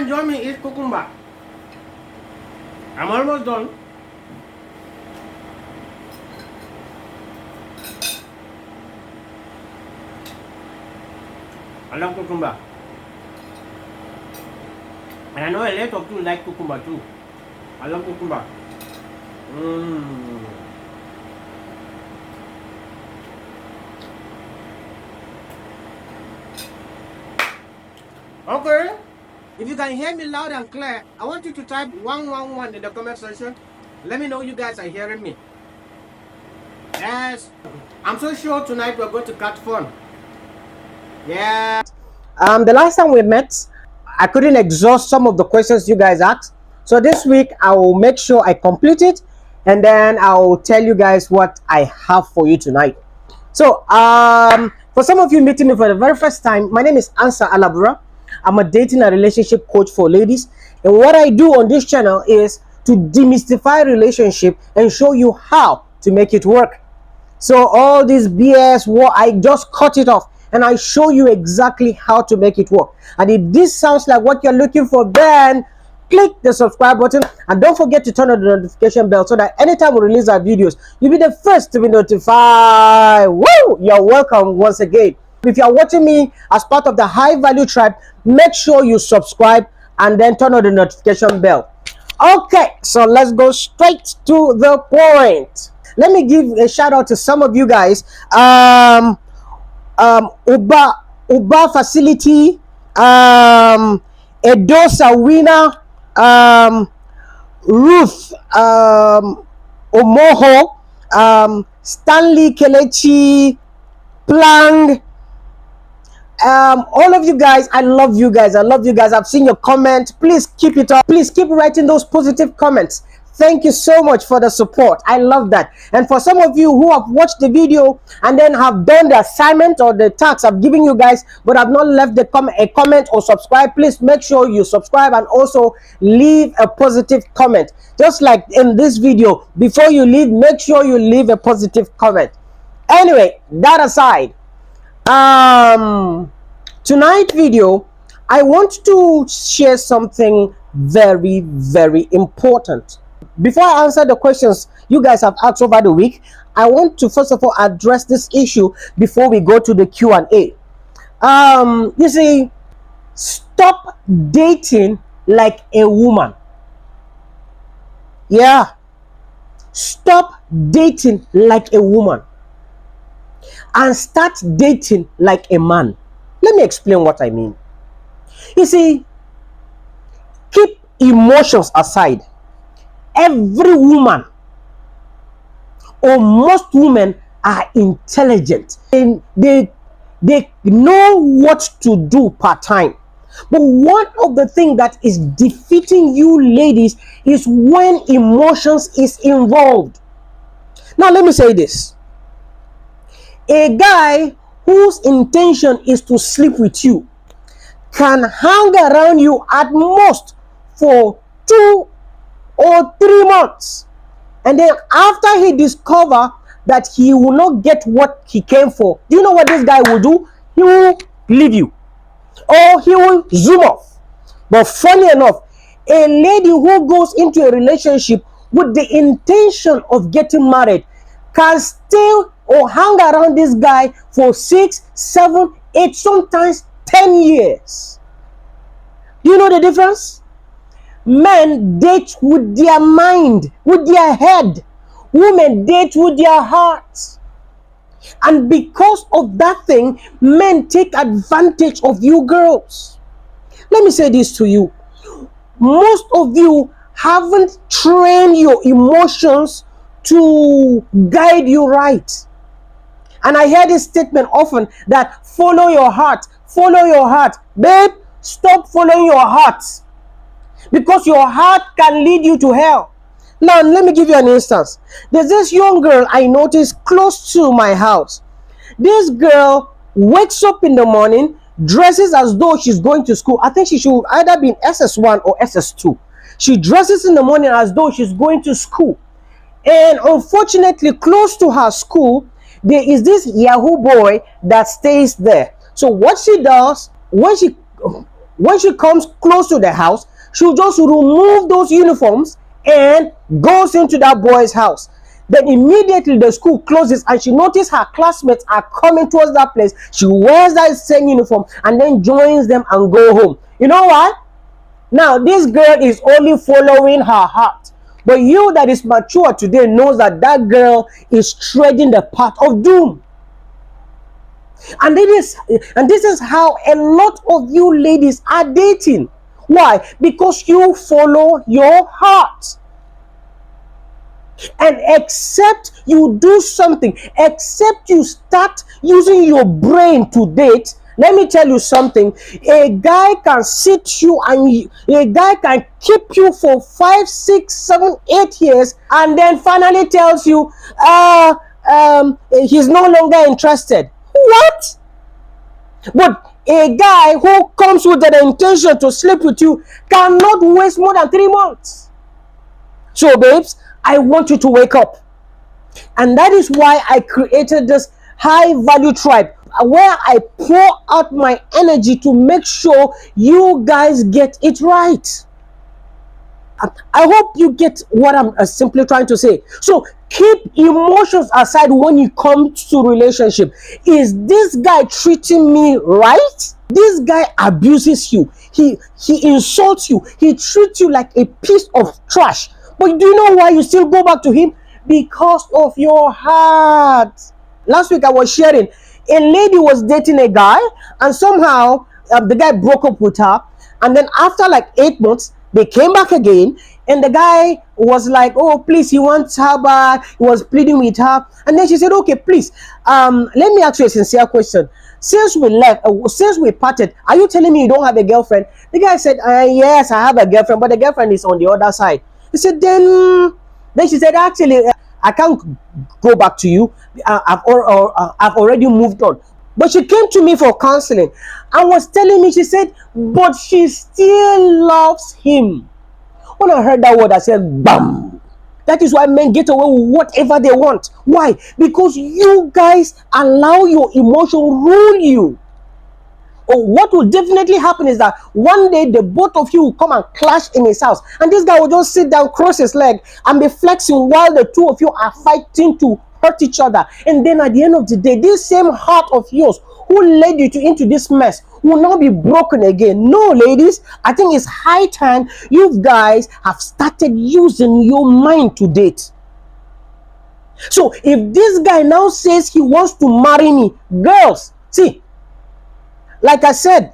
and join me eat cucumber. I'm almost done. I love cucumber. And I know a lot of you like cucumber too. I love cucumber. Okay. If you can hear me loud and clear, I want you to type 111 in the comment section. Let me know you guys are hearing me. Yes. I'm so sure tonight we're going to catch fun. Yeah. The last time we met, I couldn't exhaust some of the questions you guys asked. So this week I will make sure I complete it, and then I will tell you guys what I have for you tonight. So for some of you meeting me for the very first time, my name is Ansa Alabura. I'm a dating and relationship coach for ladies, and what I do on this channel is to demystify relationship and show you how to make it work. So all this BS, I just cut it off and I show you exactly how to make it work. And if this sounds like what you're looking for, then click the subscribe button and don't forget to turn on the notification bell so that anytime we release our videos, you'll be the first to be notified. Woo! You're welcome once again. If you're watching me as part of the High Value Tribe, make sure you subscribe and then turn on the notification bell. Okay, so let's go straight to the point. Let me give a shout out to some of you guys. Uba Facility, Edosa Winner, Ruth Omoho, Stanley Kelechi, Plang, all of you guys, I love you guys. I've seen your comment. Please keep it up. Please keep writing those positive comments. Thank you so much for the support. I love that. And for some of you who have watched the video and then have done the assignment or the tasks I've given you guys but have not left a comment or subscribe, please make sure you subscribe and also leave a positive comment. Just like in this video, before you leave, make sure you leave a positive comment. Anyway, that aside, tonight video, I want to share something very, very important. Before I answer the questions you guys have asked over the week, I want to first of all address this issue before we go to the Q&A. You see, stop dating like a woman. Yeah, stop dating like a woman and start dating like a man. Let me explain what I mean. You see, keep emotions aside. Every woman or most women are intelligent and they know what to do part-time. But one of the things that is defeating you ladies is when emotions is involved. Now let me say this. A guy whose intention is to sleep with you can hang around you at most for 2 or 3 months, and then after he discover that he will not get what he came for, do you know what this guy will do? He will leave you or he will zoom off. But funny enough, a lady who goes into a relationship with the intention of getting married can still or hang around this guy for 6, 7, 8, sometimes 10 years. Do you know the difference? Men date with their mind, with their head. Women date with their hearts. And because of that thing, men take advantage of you girls. Let me say this to you. Most of you haven't trained your emotions to guide you right. And I hear this statement often that follow your heart, follow your heart. Babe, stop following your heart, because your heart can lead you to hell. Now, let me give you an instance. There's this young girl I noticed close to my house. This girl wakes up in the morning, dresses as though she's going to school. I think she should either be in SS1 or SS2. She dresses in the morning as though she's going to school. And unfortunately, close to her school, there is this Yahoo boy that stays there. So what she does, when she When she comes close to the house, she'll just remove those uniforms and goes into that boy's house. Then immediately the school closes and she notices her classmates are coming towards that place. She wears that same uniform and then joins them and go home. You know what? Now this girl is only following her heart. But you that is mature today knows that that girl is treading the path of doom. And this is how a lot of you ladies are dating. Why? Because you follow your heart. And except you do something, except you start using your brain to date, let me tell you something. A guy can sit you and a guy can keep you for 5, 6, 7, 8 years and then finally tells you he's no longer interested. What? But a guy who comes with the intention to sleep with you cannot waste more than 3 months. So babes, I want you to wake up. And that is why I created this high value tribe where I pour out my energy to make sure you guys get it right. I hope you get what I'm simply trying to say. So keep emotions aside when it comes to relationship. Is this guy treating me right? This guy abuses you. He insults you. He treats you like a piece of trash. But do you know why you still go back to him? Because of your heart. Last week I was sharing, a lady was dating a guy and somehow the guy broke up with her, and then after like 8 months they came back again and the guy was like, oh please, he wants her back. He was pleading with her, and then she said, okay, please, let me ask you a sincere question. Since we left, since we parted, are you telling me you don't have a girlfriend? The guy said, yes, I have a girlfriend, but the girlfriend is on the other side. He said, then she said, actually, I can't go back to you. I've already moved on. But she came to me for counseling and was telling me, she said, but she still loves him. When I heard that word, I said, bam. That is why men get away with whatever they want. Why? Because you guys allow your emotion rule you. Or what will definitely happen is that one day the both of you will come and clash in his house, and this guy will just sit down, cross his leg, and be flexing while the two of you are fighting to hurt each other. And then at the end of the day, this same heart of yours who led you into this mess will now be broken again. No, ladies, I think it's high time you guys have started using your mind to date. So if this guy now says he wants to marry me, girls, see, like I said,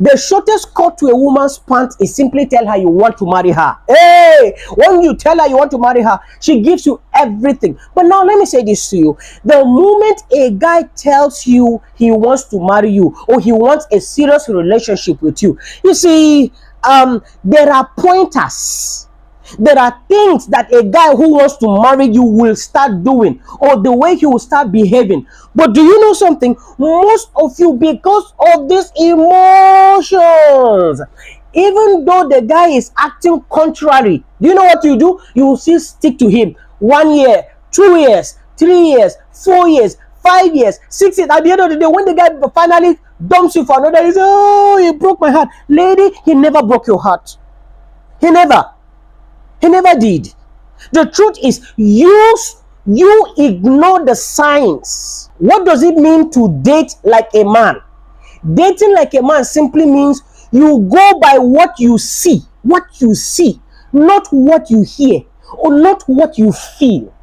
the shortest cut to a woman's pants is simply tell her you want to marry her. Hey, when you tell her you want to marry her, she gives you everything. But now let me say this to you. The moment a guy tells you he wants to marry you or he wants a serious relationship with you, you see, there are pointers. There are things that a guy who wants to marry you will start doing, or the way he will start behaving. But do you know something? Most of you, because of these emotions, even though the guy is acting contrary, do you know what you do? You will still stick to him. 1 year, 2 years, 3 years, 4 years, 5 years, 6 years. At the end of the day, when the guy finally dumps you for another, he says, oh, he broke my heart. Lady, he never broke your heart. He never did. The truth is, you ignore the signs. What does it mean to date like a man? Dating like a man simply means you go by what you see, not what you hear, or not what you feel.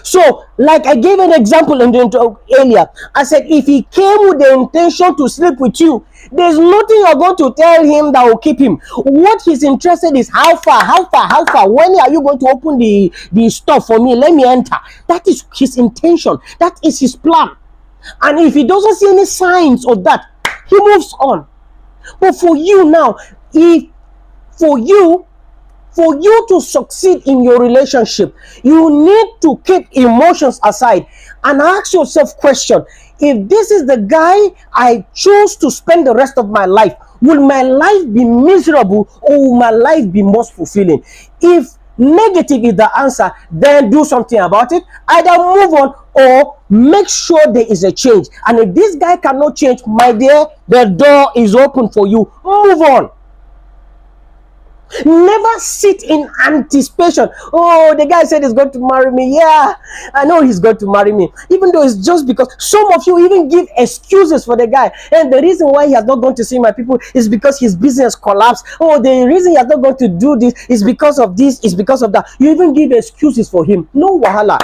So, like I gave an example earlier, I said if he came with the intention to sleep with you, there's nothing you're going to tell him that will keep him. What he's interested is how far. When are you going to open the stuff for me? Let me enter. That is his intention. That is his plan. And if he doesn't see any signs of that, he moves on. But for you now, for you to succeed in your relationship, you need to keep emotions aside and ask yourself question. If this is the guy I choose to spend the rest of my life, will my life be miserable or will my life be most fulfilling? If negative is the answer, then do something about it. Either move on or make sure there is a change. And if this guy cannot change, my dear, the door is open for you. Move on. Never sit in anticipation. Oh, the guy said he's going to marry me. Yeah, I know he's going to marry me. Even though it's just because some of you even give excuses for the guy. And the reason why he has not gone to see my people is because his business collapsed. Oh, the reason he has not going to do this is because of this, is because of that. You even give excuses for him. No wahala.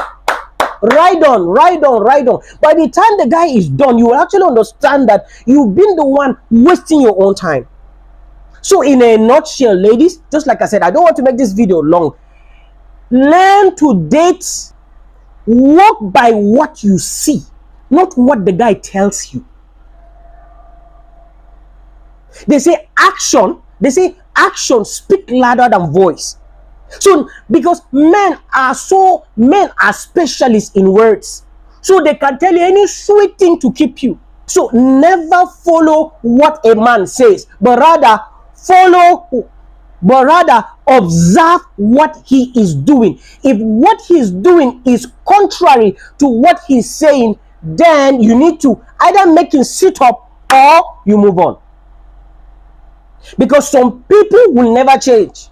Ride on, ride on, ride on. By the time the guy is done, you will actually understand that you've been the one wasting your own time. So in a nutshell, ladies, just like I said, I don't want to make this video long. Learn to date. Walk by what you see, not what the guy tells you. They say action speak louder than voice. So because men are specialists in words. So they can tell you any sweet thing to keep you. So never follow what a man says, but rather observe what he is doing. If what he is doing is contrary to what he's saying, then you need to either make him sit up or you move on. Because some people will never change.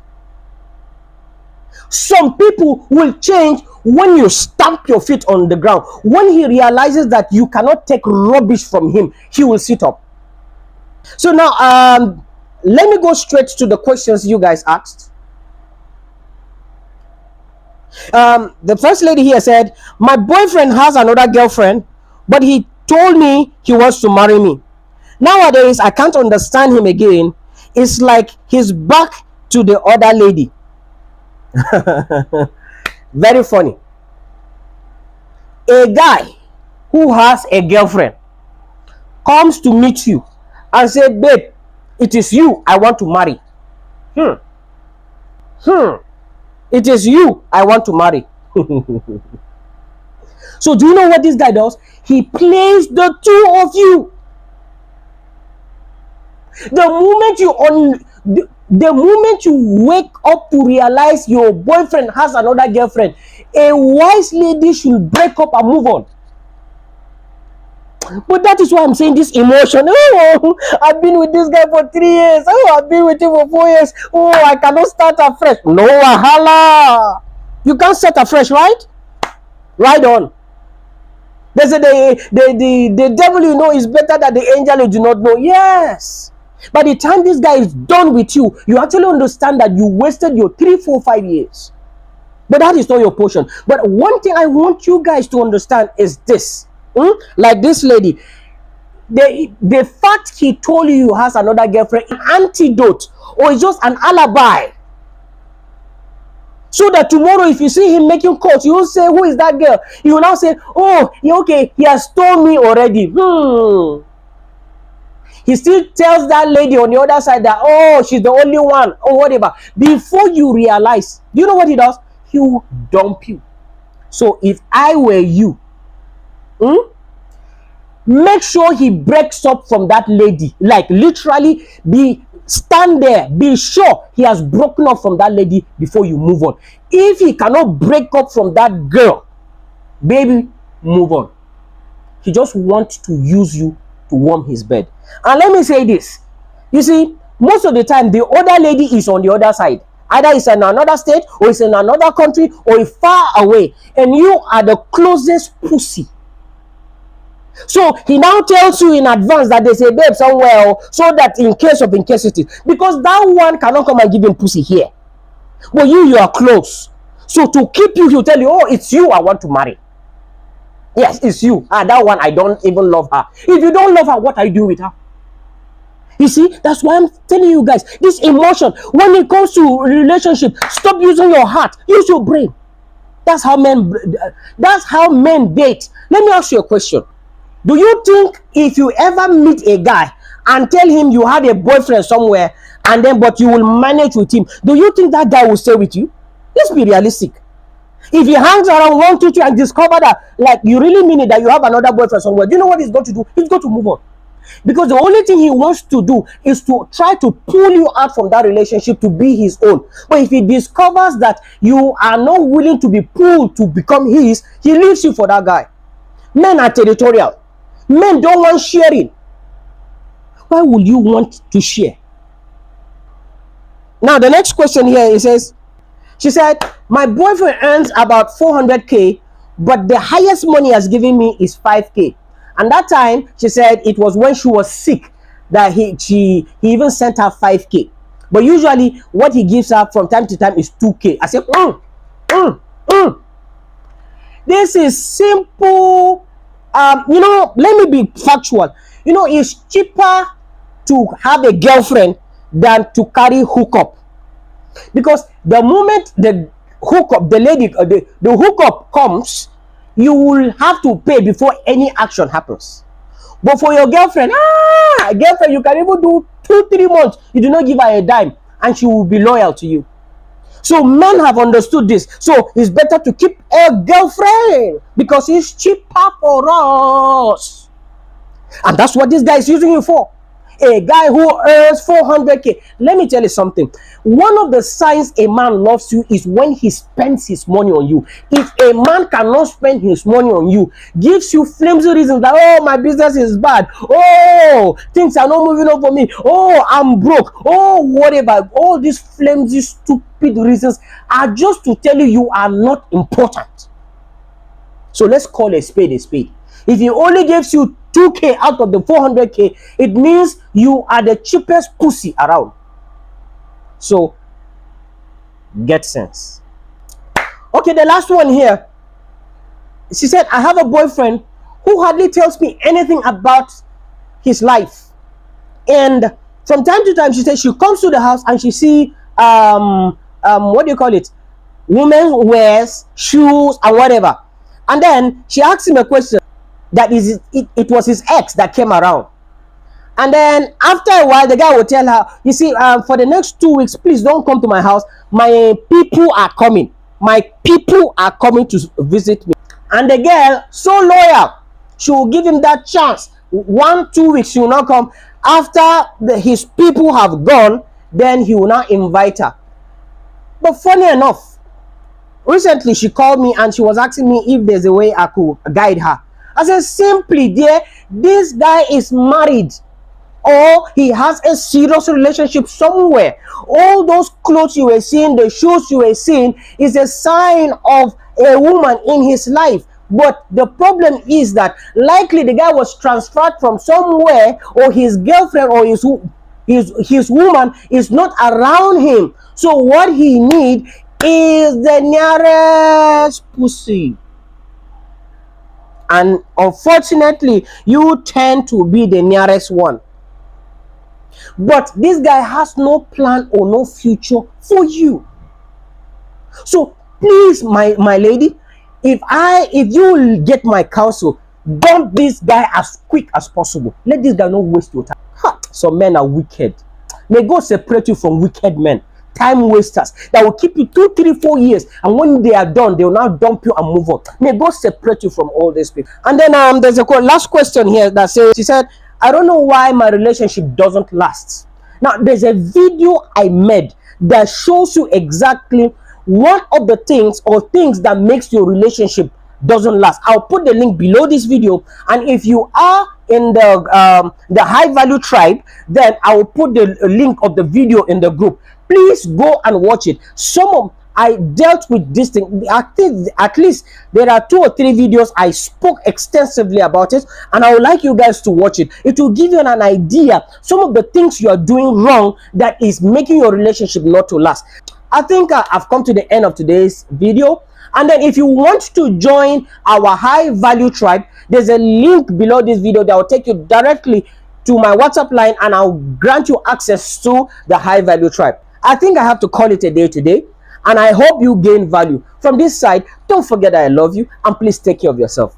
Some people will change when you stamp your feet on the ground. When he realizes that you cannot take rubbish from him, he will sit up. So now, let me go straight to the questions you guys asked. The first lady here said, my boyfriend has another girlfriend, but he told me he wants to marry me. Nowadays, I can't understand him again. It's like he's back to the other lady. Very funny. A guy who has a girlfriend comes to meet you and say, babe, it is you I want to marry. It is you I want to marry. So do you know what this guy does? He plays the two of you. The moment you wake up to realize your boyfriend has another girlfriend, a wise lady should break up and move on. But that is why I'm saying this emotion. Oh, I've been with this guy for 3 years. Oh, I've been with him for 4 years. Oh, I cannot start afresh. No wahala. You can't start afresh, right? Ride on. They say the devil you know is better than the angel you do not know. Yes. By the time this guy is done with you, you actually understand that you wasted your 3, 4, 5 years. But that is not your portion. But one thing I want you guys to understand is this. Like this lady, the fact he told you has another girlfriend, an antidote, or it's just an alibi, so that tomorrow if you see him making calls, you will say, who is that girl? You will now say, oh, okay, he has told me already. He still tells that lady on the other side that, oh, she's the only one, or whatever. Before you realize, do you know what he does? He will dump you. So if I were you, make sure he breaks up from that lady. Like literally, stand there, be sure he has broken up from that lady before you move on. If he cannot break up from that girl, baby, move on. He just wants to use you to warm his bed. And let me say this, you see, most of the time the other lady is on the other side. Either it's in another state, or it's in another country, or it's far away, and you are the closest pussy. So he now tells you in advance that there's a babe somewhere, so that in case it is, because that one cannot come and give him pussy here, but you are close. So to keep you, he'll tell you, oh, it's you I want to marry. Yes, it's you. That one, I don't even love her. If you don't love her, what are you doing with her? You see, that's why I'm telling you guys, this emotion, when it comes to relationship, stop using your heart, use your brain. That's how men date. Let me ask you a question. Do you think if you ever meet a guy and tell him you had a boyfriend somewhere, and then but you will manage with him, do you think that guy will stay with you? Let's be realistic. If he hangs around 1, 2, 3 and discover that, like, you really mean it, that you have another boyfriend somewhere, do you know what he's going to do? He's going to move on. because the only thing he wants to do is to try to pull you out from that relationship to be his own. But if he discovers that you are not willing to be pulled to become his, he leaves you for that guy. Men are territorial. Men don't want sharing. Why would you want to share? Now the next question here, it says, she said, my boyfriend earns about 400k, but the highest money he has given me is 5k. And that time, she said it was when she was sick that he even sent her 5k. But usually what he gives her from time to time is 2k. I said, this is simple. Let me be factual. It's cheaper to have a girlfriend than to carry hookup, because the moment the hookup, the hookup comes, you will have to pay before any action happens. But for your girlfriend, you can even do 2-3 months, you do not give her a dime, and she will be loyal to you. So men have understood this. So it's better to keep a girlfriend because it's cheaper for us. And that's what this guy is using you for. A guy who earns 400k. Let me tell you something. One of the signs a man loves you is when he spends his money on you. If a man cannot spend his money on you, gives you flimsy reasons that, oh, my business is bad, oh, things are not moving up for me, oh, I'm broke, oh, whatever, all these flimsy, stupid reasons are just to tell you are not important. So let's call a spade a spade. If he only gives you 2k out of the 400k, it means you are the cheapest pussy around. So get sense. Okay, the last one here. She said, I have a boyfriend who hardly tells me anything about his life, and from time to time she says she comes to the house and she see what do you call it, women's wears, shoes and whatever, and then she asks him a question. That is, it was his ex that came around, and then after a while the guy will tell her, you see, for the next 2 weeks, please don't come to my house, my people are coming to visit me. And the girl, so loyal, she will give him that chance. 1-2 weeks she will not come. After his people have gone, then he will not invite her. But funny enough, recently she called me and she was asking me if there's a way I could guide her. I said, simply, dear, this guy is married or he has a serious relationship somewhere. All those clothes you were seeing, the shoes you were seeing, is a sign of a woman in his life. But the problem is that likely the guy was transferred from somewhere, or his girlfriend or his woman is not around him. So what he needs is the nearest pussy. And unfortunately, you tend to be the nearest one. But this guy has no plan or no future for you. So please, my lady, if you get my counsel, dump this guy as quick as possible. Let this guy not waste your time. Some men are wicked. May God separate you from wicked men, time wasters that will keep you 2, 3, 4 years, and when they are done, they will now dump you and move on. May God separate you from all these people. And then there's a last question here that says, she said, I don't know why my relationship doesn't last. Now there's a video I made that shows you exactly one of the things that makes your relationship doesn't last. I'll put the link below this video, and if you are in the high value tribe, then I will put the link of the video in the group. Please go and watch it. I dealt with this thing. At least there are 2 or 3 videos I spoke extensively about it, and I would like you guys to watch it. It will give you an idea some of the things you are doing wrong that is making your relationship not to last. I think I've come to the end of today's video. And then if you want to join our high value tribe, there's a link below this video that will take you directly to my WhatsApp line, and I'll grant you access to the high value tribe. I think I have to call it a day today, and I hope you gain value from this side. Don't forget that I love you, and please take care of yourself.